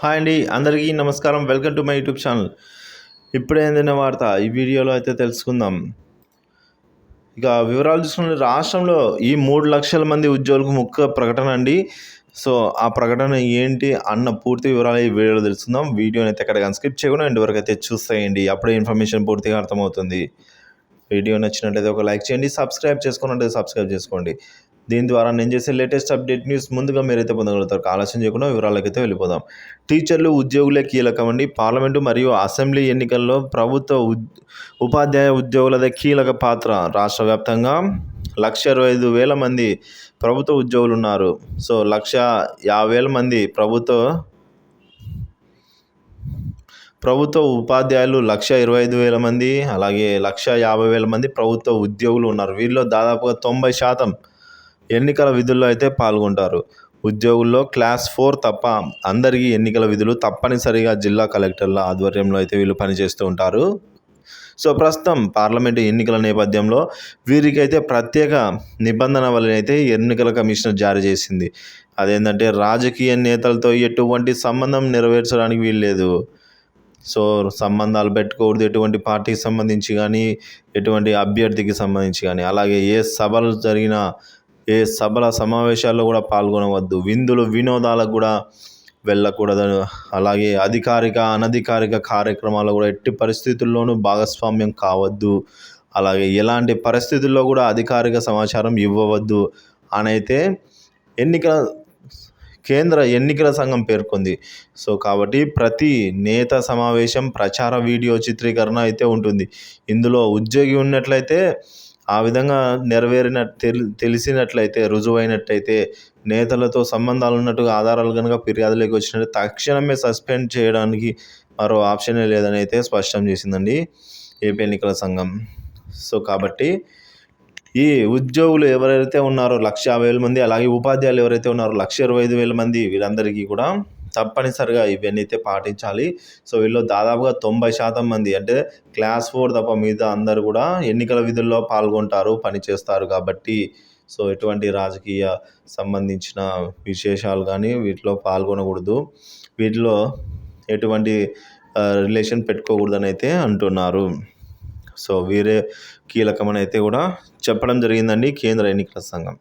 Hi అండి, అందరికీ నమస్కారం. Welcome to my YouTube channel. ఇప్పుడే ఏందైనా వార్త ఈ వీడియోలో అయితే తెలుసుకుందాం. ఇక వివరాలు చూసుకుంటే రాష్ట్రంలో ఈ 3 లక్షల మంది ఉద్యోగులకు ముఖ్య ప్రకటన అండి. సో ఆ ప్రకటన ఏంటి అన్న పూర్తి వివరాలు ఈ వీడియోలో తెలుసుకుందాం. వీడియోని అయితే ఎక్కడ స్కిప్ చేయకుండా ఎండ్ వరకు అయితే చూసేయండి. అప్పుడే ఇన్ఫర్మేషన్ పూర్తిగా అర్థమవుతుంది. వీడియో నచ్చినట్లయితే ఒక లైక్ చేయండి. సబ్స్క్రైబ్ చేసుకున్నట్లయితే సబ్స్క్రైబ్ చేసుకోండి. దీని ద్వారా నేను చేసే లేటెస్ట్ అప్డేట్ న్యూస్ ముందుగా మీరైతే పొందగలుగుతారు. ఆలస్యం చేయకుండా వివరాలకైతే వెళ్ళిపోదాం. టీచర్లు ఉద్యోగులే కీలకం అండి. పార్లమెంటు మరియు అసెంబ్లీ ఎన్నికల్లో ప్రభుత్వ ఉపాధ్యాయ ఉద్యోగులదే కీలక పాత్ర. రాష్ట్ర వ్యాప్తంగా 1,25,000 మంది ప్రభుత్వ ఉద్యోగులు ఉన్నారు. సో 1,50,000 మంది ప్రభుత్వ ఉపాధ్యాయులు, 1,25,000 మంది, అలాగే 1,50,000 మంది ప్రభుత్వ ఉద్యోగులు ఉన్నారు. వీరిలో దాదాపుగా 90% ఎన్నికల విధుల్లో అయితే పాల్గొంటారు. ఉద్యోగుల్లో క్లాస్ 4 తప్ప అందరికీ ఎన్నికల విధులు తప్పనిసరిగా జిల్లా కలెక్టర్ల ఆధ్వర్యంలో అయితే వీళ్ళు పనిచేస్తూ ఉంటారు. సో ప్రస్తుతం పార్లమెంటు ఎన్నికల నేపథ్యంలో వీరికైతే ప్రత్యేక నిబంధన వలన అయితే ఎన్నికల కమిషన్ జారీ చేసింది. అదేంటంటే రాజకీయ నేతలతో ఎటువంటి సంబంధం నెరవేర్చడానికి వీల్లేదు. సో సంబంధాలు పెట్టుకోకూడదు, ఎటువంటి పార్టీకి సంబంధించి కానీ, ఎటువంటి అభ్యర్థికి సంబంధించి కానీ. అలాగే ఏ సభలు జరిగినా, ఏ సభల సమావేశాల్లో కూడా పాల్గొనవద్దు. విందులు వినోదాలకు కూడా వెళ్ళకూడదు. అలాగే అధికారిక అనధికారిక కార్యక్రమాల్లో కూడా ఎట్టి పరిస్థితుల్లోనూ భాగస్వామ్యం కావద్దు. అలాగే ఎలాంటి పరిస్థితుల్లో కూడా అధికారిక సమాచారం ఇవ్వవద్దు అని అయితే కేంద్ర ఎన్నికల సంఘం పేర్కొంది. సో కాబట్టి ప్రతి నేత సమావేశం, ప్రచార వీడియో చిత్రీకరణ అయితే ఉంటుంది. ఇందులో ఉద్యోగి ఉన్నట్లయితే, ఆ విధంగా తెలిసినట్లయితే, రుజువైనట్టయితే, నేతలతో సంబంధాలు ఉన్నట్టుగా ఆధారాలు కనుక ఫిర్యాదులోకి వచ్చినట్టు తక్షణమే సస్పెండ్ చేయడానికి మరో ఆప్షనే లేదని అయితే స్పష్టం చేసిందండి ఏపీ ఎన్నికల సంఘం. సో కాబట్టి ఈ ఉద్యోగులు ఎవరైతే ఉన్నారో 1,50,000 మంది, అలాగే ఉపాధ్యాయులు ఎవరైతే ఉన్నారో 1,25,000 మంది, వీరందరికీ కూడా తప్పనిసరిగా ఇవన్నీ అయితే పాటించాలి. సో వీళ్ళు దాదాపుగా 90% మంది, అంటే క్లాస్ 4 తప్ప మిగతా అందరూ కూడా ఎన్నికల విధుల్లో పాల్గొంటారు, పనిచేస్తారు. కాబట్టి సో ఎటువంటి రాజకీయ సంబంధించిన విశేషాలు కానీ వీటిలో పాల్గొనకూడదు. వీటిలో ఎటువంటి రిలేషన్ పెట్టుకోకూడదని అయితే అంటున్నారు. సో వీరే కీలకమని అయితే కూడా చెప్పడం జరిగిందండి కేంద్ర ఎన్నికల సంఘం.